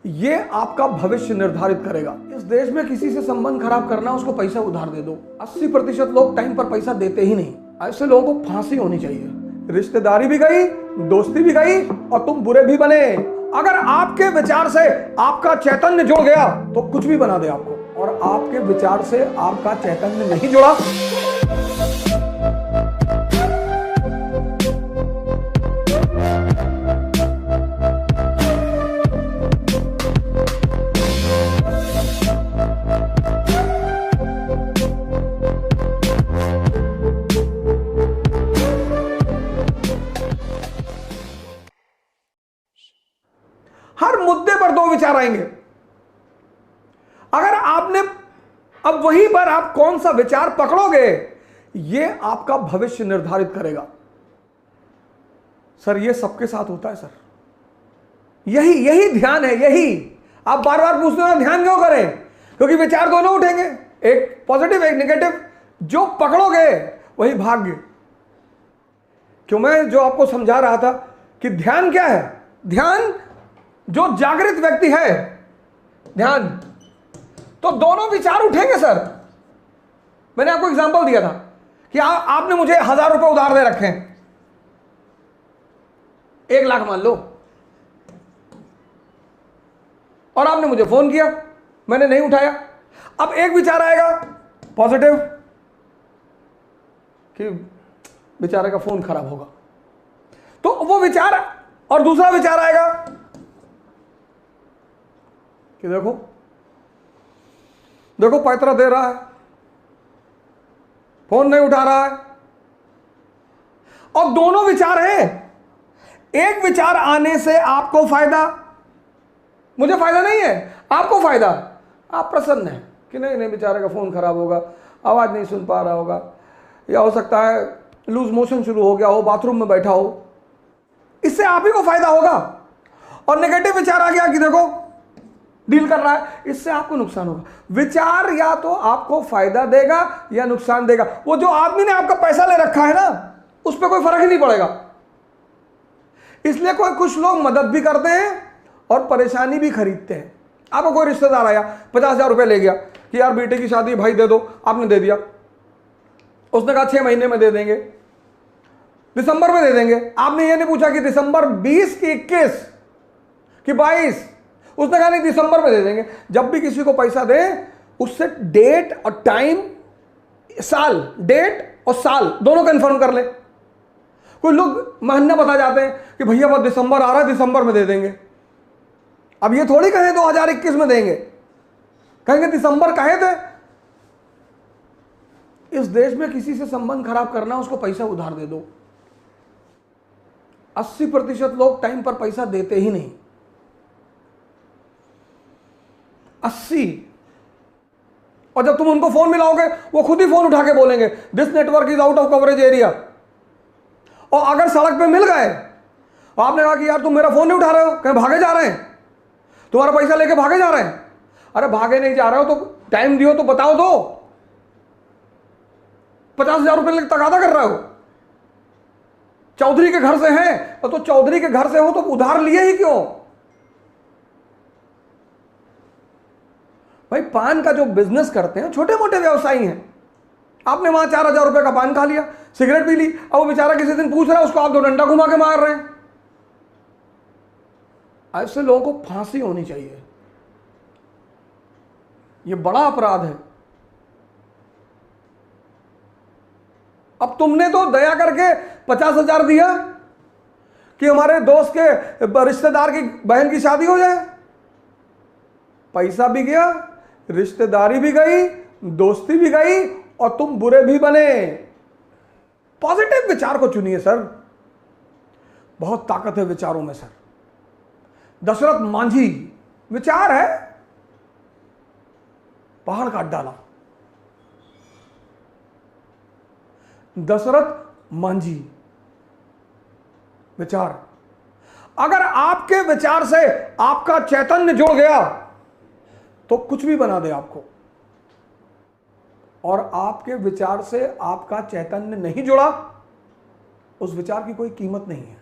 ये आपका भविष्य निर्धारित करेगा। इस देश में किसी से संबंध खराब करना, उसको पैसा उधार दे दो। 80% लोग टाइम पर पैसा देते ही नहीं। ऐसे लोगों को फांसी होनी चाहिए। रिश्तेदारी भी गई, दोस्ती भी गई और तुम बुरे भी बने। अगर आपके विचार से आपका चैतन्य जुड़ गया तो कुछ भी बना दे आपको, और आपके विचार से आपका चैतन्य नहीं जुड़ा हर मुद्दे पर दो विचार आएंगे। अगर आपने अब वहीं पर आप कौन सा विचार पकड़ोगे, यह आपका भविष्य निर्धारित करेगा। सर ये सबके साथ होता है सर, यही ध्यान है। यही आप बार बार पूछते हो ध्यान क्यों करें, क्योंकि विचार दोनों उठेंगे, एक पॉजिटिव एक नेगेटिव। जो पकड़ोगे वही भाग्य। क्यों मैं जो आपको समझा रहा था कि ध्यान क्या है, ध्यान जो जागृत व्यक्ति है, ध्यान तो दोनों विचार उठेंगे सर। मैंने आपको एग्जांपल दिया था कि आपने मुझे 1000 रुपए उधार दे रखे हैं, 1 लाख मान लो, और आपने मुझे फोन किया, मैंने नहीं उठाया। अब एक विचार आएगा पॉजिटिव कि बेचारे का फोन खराब होगा, तो वो विचार, और दूसरा विचार आएगा कि देखो पैतरा दे रहा है, फोन नहीं उठा रहा है। और दोनों विचार हैं। एक विचार आने से आपको फायदा, मुझे फायदा नहीं है, आपको फायदा। आप प्रसन्न हैं कि नहीं बेचारे का फोन खराब होगा, आवाज नहीं सुन पा रहा होगा, या हो सकता है लूज मोशन शुरू हो गया हो, बाथरूम में बैठा हो, इससे आप ही को फायदा होगा। और नेगेटिव विचार आ गया कि देखो डील कर रहा है, इससे आपको नुकसान होगा। विचार या तो आपको फायदा देगा या नुकसान देगा। वो जो आदमी ने आपका पैसा ले रखा है ना, उस पर कोई फर्क ही नहीं पड़ेगा। इसलिए कुछ लोग मदद भी करते हैं और परेशानी भी खरीदते हैं। आपको कोई रिश्तेदार आया, 50,000 रुपए ले गया कि यार बेटे की शादी भाई दे दो, आपने दे दिया। उसने कहा 6 महीने में दे देंगे, दिसंबर में दे देंगे। आपने ये नहीं पूछा कि दिसंबर 20 की 21 कि 22, उसने कहा नहीं दिसंबर में दे देंगे। जब भी किसी को पैसा दे, उससे डेट और टाइम, साल, डेट और साल दोनों कंफर्म कर ले। कोई लोग महीना बता जाते हैं कि भैया वो दिसंबर आ रहा है, दिसंबर में दे देंगे। अब ये थोड़ी कहें 2021 में देंगे, कहेंगे दिसंबर कहे थे। इस देश में किसी से संबंध खराब करना, उसको पैसा उधार दे दो। 80% लोग टाइम पर पैसा देते ही नहीं। 80। और जब तुम उनको फोन मिलाओगे, वो खुद ही फोन उठा के बोलेंगे this network is out of coverage area. और अगर सड़क पे मिल गए और आपने कहा कि यार तुम मेरा फोन नहीं उठा रहे हो, कहीं भागे जा रहे हैं, तुम्हारा पैसा लेके भागे जा रहे हैं। अरे भागे नहीं जा रहे हो तो टाइम दियो तो बताओ दो। 50,000 रुपए लेके तगादा कर रहे हो, चौधरी के घर से हैं, तो चौधरी के घर से हो तो उधार लिए ही क्यों भाई। पान का जो बिजनेस करते हैं, छोटे मोटे व्यवसायी हैं, आपने वहां 4,000 रुपए का पान खा लिया, सिगरेट पी ली, अब वो बेचारा किसी दिन पूछ रहा है, उसको आप 2 डंडा घुमा के मार रहे हैं। ऐसे लोगों को फांसी होनी चाहिए। ये बड़ा अपराध है। अब तुमने तो दया करके 50,000 दिया कि हमारे दोस्त के रिश्तेदार की बहन की शादी हो जाए। पैसा भी गया, रिश्तेदारी भी गई, दोस्ती भी गई, और तुम बुरे भी बने। पॉजिटिव विचार को चुनिए सर, बहुत ताकत है विचारों में सर। दशरथ मांझी विचार है, पहाड़ काट डाला। दशरथ मांझी विचार। अगर आपके विचार से आपका चैतन्य जुड़ गया तो कुछ भी बना दे आपको, और आपके विचार से आपका चैतन्य नहीं जुड़ा, उस विचार की कोई कीमत नहीं है।